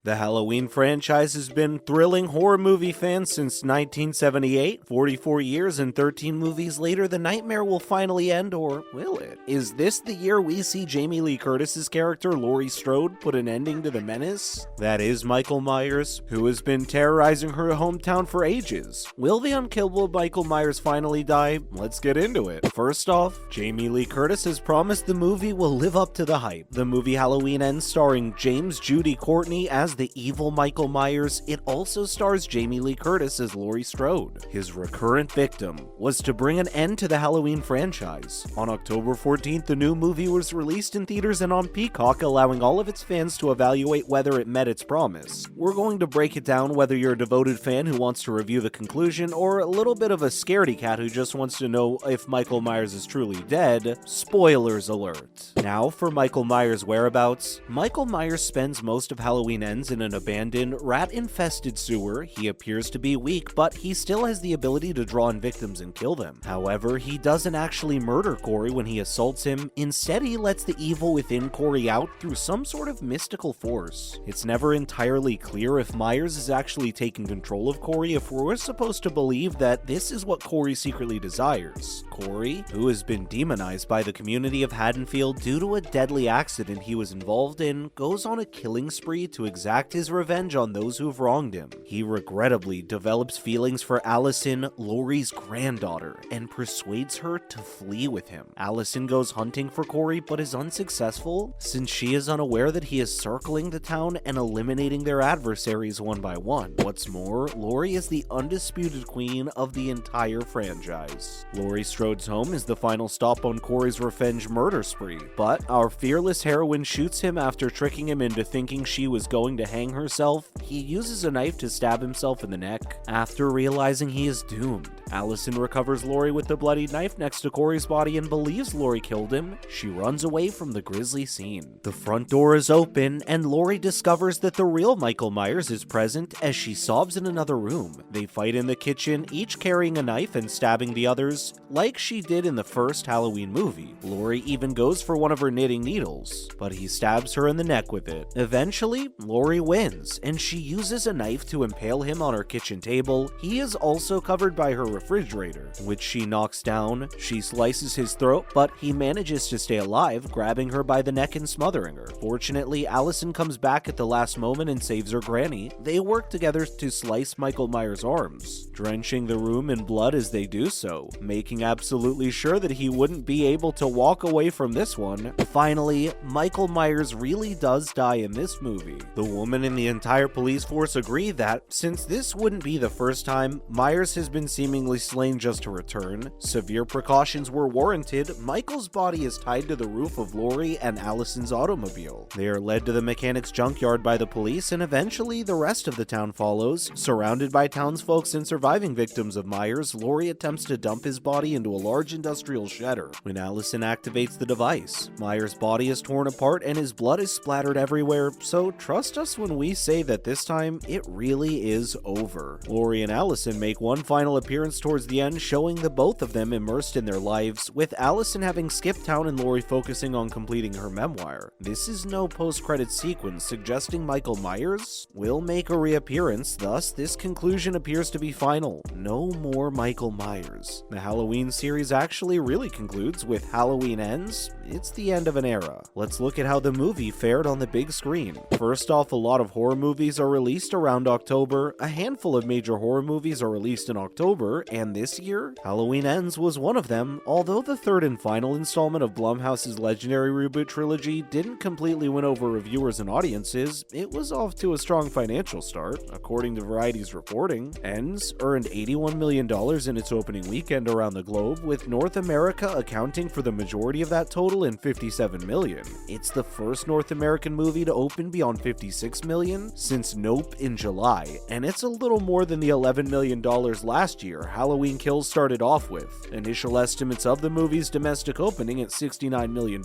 The Halloween franchise has been thrilling horror movie fans since 1978. 44 years and 13 movies later, the nightmare will finally end, or will it? Is this the year we see Jamie Lee Curtis's character, Laurie Strode, put an ending to the menace? That is Michael Myers, who has been terrorizing her hometown for ages. Will the unkillable Michael Myers finally die? Let's get into it. First off, Jamie Lee Curtis has promised the movie will live up to the hype. The movie Halloween Ends, starring Jude Courtney as the evil Michael Myers. It also stars Jamie Lee Curtis as Laurie Strode. His recurrent victim was to bring an end to the Halloween franchise. On October 14th, the new movie was released in theaters and on Peacock, allowing all of its fans to evaluate whether it met its promise. We're going to break it down whether you're a devoted fan who wants to review the conclusion, or a little bit of a scaredy cat who just wants to know if Michael Myers is truly dead. Spoilers alert. Now for Michael Myers' whereabouts. Michael Myers spends most of Halloween Ends in an abandoned, rat-infested sewer. He appears to be weak, but he still has the ability to draw in victims and kill them. However, he doesn't actually murder Corey when he assaults him. Instead, he lets the evil within Corey out through some sort of mystical force. It's never entirely clear if Myers is actually taking control of Corey, if we're supposed to believe that this is what Corey secretly desires. Corey, who has been demonized by the community of Haddonfield due to a deadly accident he was involved in, goes on a killing spree to exact his revenge on those who've wronged him. He regrettably develops feelings for Allison, Laurie's granddaughter, and persuades her to flee with him. Allison goes hunting for Corey but is unsuccessful, since she is unaware that he is circling the town and eliminating their adversaries one by one. What's more, Laurie is the undisputed queen of the entire franchise. Laurie Strode's home is the final stop on Corey's revenge murder spree, but our fearless heroine shoots him after tricking him into thinking she was going to hang herself. He uses a knife to stab himself in the neck. After realizing he is doomed, Allison recovers Laurie with the bloody knife next to Corey's body and believes Laurie killed him. She runs away from the grisly scene. The front door is open, and Laurie discovers that the real Michael Myers is present as she sobs in another room. They fight in the kitchen, each carrying a knife and stabbing the others, like she did in the first Halloween movie. Laurie even goes for one of her knitting needles, but he stabs her in the neck with it. Eventually, Laurie wins, and she uses a knife to impale him on her kitchen table. He is also covered by her refrigerator, which she knocks down. She slices his throat, but he manages to stay alive, grabbing her by the neck and smothering her. Fortunately, Allison comes back at the last moment and saves her granny. They work together to slice Michael Myers' arms, drenching the room in blood as they do so, making absolutely sure that he wouldn't be able to walk away from this one. Finally, Michael Myers really does die in this movie. The woman and the entire police force agree that, since this wouldn't be the first time Myers has been seemingly slain just to return, severe precautions were warranted. Michael's body is tied to the roof of Laurie and Allison's automobile. They are led to the mechanic's junkyard by the police, and eventually the rest of the town follows. Surrounded by townsfolk and surviving victims of Myers, Laurie attempts to dump his body into a large industrial shedder. When Allison activates the device, Myers' body is torn apart and his blood is splattered everywhere, so trust us when we say that this time it really is over. Laurie and Allison make one final appearance towards the end, showing the both of them immersed in their lives, with Allison having skipped town and Laurie focusing on completing her memoir. This is no post-credit sequence suggesting Michael Myers will make a reappearance, thus this conclusion appears to be final. No more Michael Myers. The Halloween series actually really concludes with Halloween Ends. It's the end of an era. Let's look at how the movie fared on the big screen. First off, a lot of horror movies are released around October. A handful of major horror movies are released in October, and this year, Halloween Ends was one of them. Although the third and final installment of Blumhouse's legendary reboot trilogy didn't completely win over reviewers and audiences, it was off to a strong financial start. According to Variety's reporting, Ends earned $81 million in its opening weekend around the globe, with North America accounting for the majority of that total in $57 million. It's the first North American movie to open beyond $56 million since Nope in July, and it's a little more than the $11 million last year. Halloween Kills started off with. Initial estimates of the movie's domestic opening at $69 million.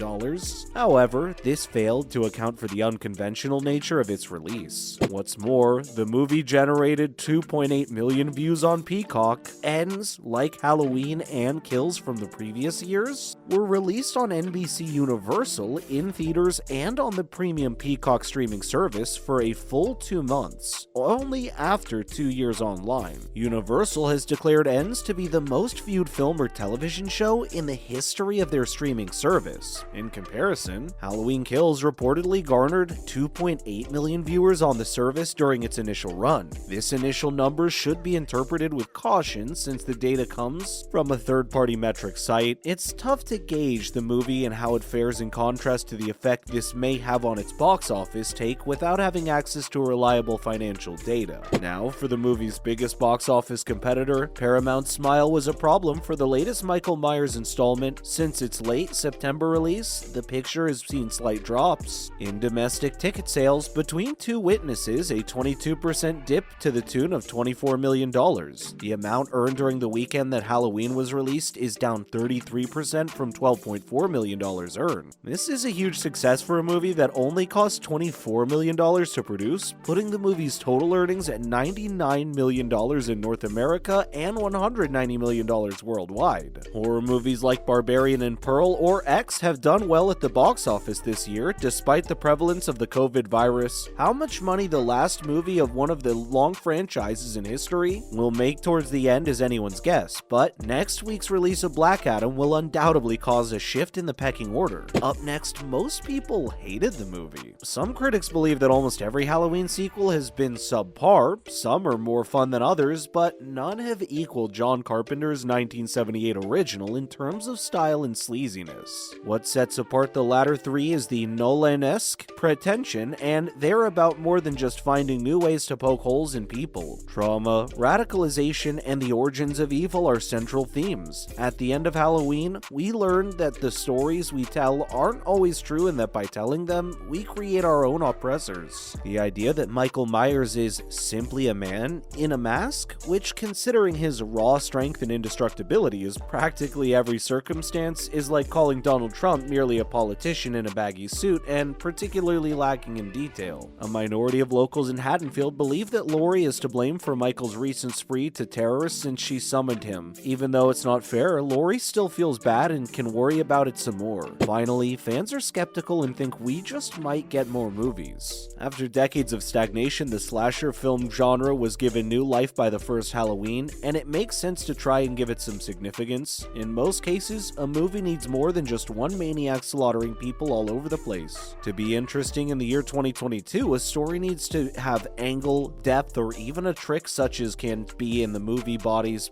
However, this failed to account for the unconventional nature of its release. What's more, the movie generated 2.8 million views on Peacock. Ends, like Halloween and Kills from the previous years, were released on NBC Universal, in theaters, and on the premium Peacock streaming service for a full 2 months, only after 2 years online. Universal has declared Ends to be the most viewed film or television show in the history of their streaming service. In comparison, Halloween Kills reportedly garnered 2.8 million viewers on the service during its initial run. This initial number should be interpreted with caution since the data comes from a third-party metric site. It's tough to gauge the movie and how it fares in contrast to the effect this may have on its box office take without having access to reliable financial data. Now, for the movie's biggest box office competitor, Paramount's smile was a problem for the latest Michael Myers installment. Since its late September release, the picture has seen slight drops in domestic ticket sales. Between Two Witnesses, a 22% dip to the tune of $24 million. The amount earned during the weekend that Halloween was released is down 33% from $12.4 million earned. This is a huge success for a movie that only cost $24 million to produce, putting the movie's total earnings at $99 million in North America and $190 million worldwide. Horror movies like Barbarian and Pearl or X have done well at the box office this year, despite the prevalence of the COVID virus. How much money the last movie of one of the long franchises in history will make towards the end is anyone's guess, but next week's release of Black Adam will undoubtedly cause a shift in the pecking order. Up next, most people hated the movie. Some critics believe that almost every Halloween sequel has been subpar, some are more fun than others, but none have equaled John Carpenter's 1978 original in terms of style and sleaziness. What sets apart the latter three is the Nolan-esque pretension, and they're about more than just finding new ways to poke holes in people. Trauma, radicalization, and the origins of evil are central themes. At the end of Halloween, we learn that the stories we tell aren't always true and that by telling them, we create our own oppressors. The idea that Michael Myers is simply a man in a mask, which considering his raw strength and indestructibility is practically every circumstance, is like calling Donald Trump merely a politician in a baggy suit and particularly lacking in detail. A minority of locals in Haddonfield believe that Laurie is to blame for Michael's recent spree to terror since she summoned him. Even though it's not fair, Laurie still feels bad and can worry about it some more. Finally, fans are skeptical and think we just might get more movies. After decades of stagnation, the slasher film genre was given new life by the first Halloween, and it makes sense to try and give it some significance. In most cases, a movie needs more than just one maniac slaughtering people all over the place. To be interesting in the year 2022, a story needs to have angle, depth, or even a trick such as can be in the movie Bodies.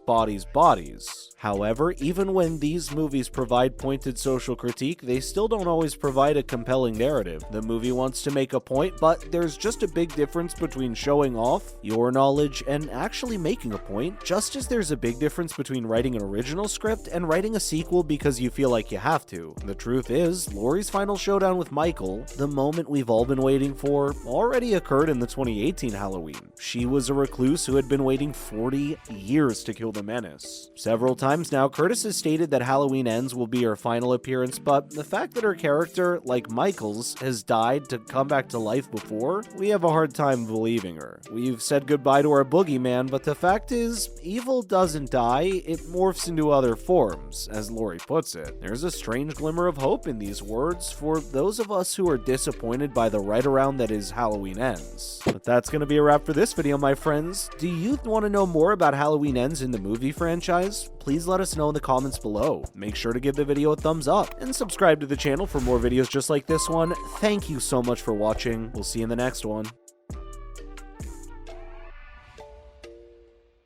However, even when these movies provide pointed social critique, they still don't always provide a compelling narrative. The movie wants to make a point, but there's just a big difference between showing off your knowledge and actually making a point, just as there's a big difference between writing an original script and writing a sequel because you feel like you have to. The truth is, Laurie's final showdown with Michael, the moment we've all been waiting for, already occurred in the 2018 Halloween. She was a recluse who had been waiting 40 years to kill the menace. Several times now, Curtis has stated that Halloween Ends will be her final appearance, but the fact that her character, like Michael's, has died to come back to life before, we have a hard time believing her. We've said goodbye to our boogeyman, but the fact is, evil doesn't die, it morphs into other forms, as Laurie puts it. There's a strange glimmer of hope in these words for those of us who are disappointed by the write-around that is Halloween Ends. But that's gonna be a wrap for this video, my friends. Do you want to know more about Halloween Ends in the movie franchise? Please let us know in the comments below. Make sure to give the video a thumbs up and subscribe to the channel for more videos just like this one. Thank you so much for watching. We'll see you in the next one.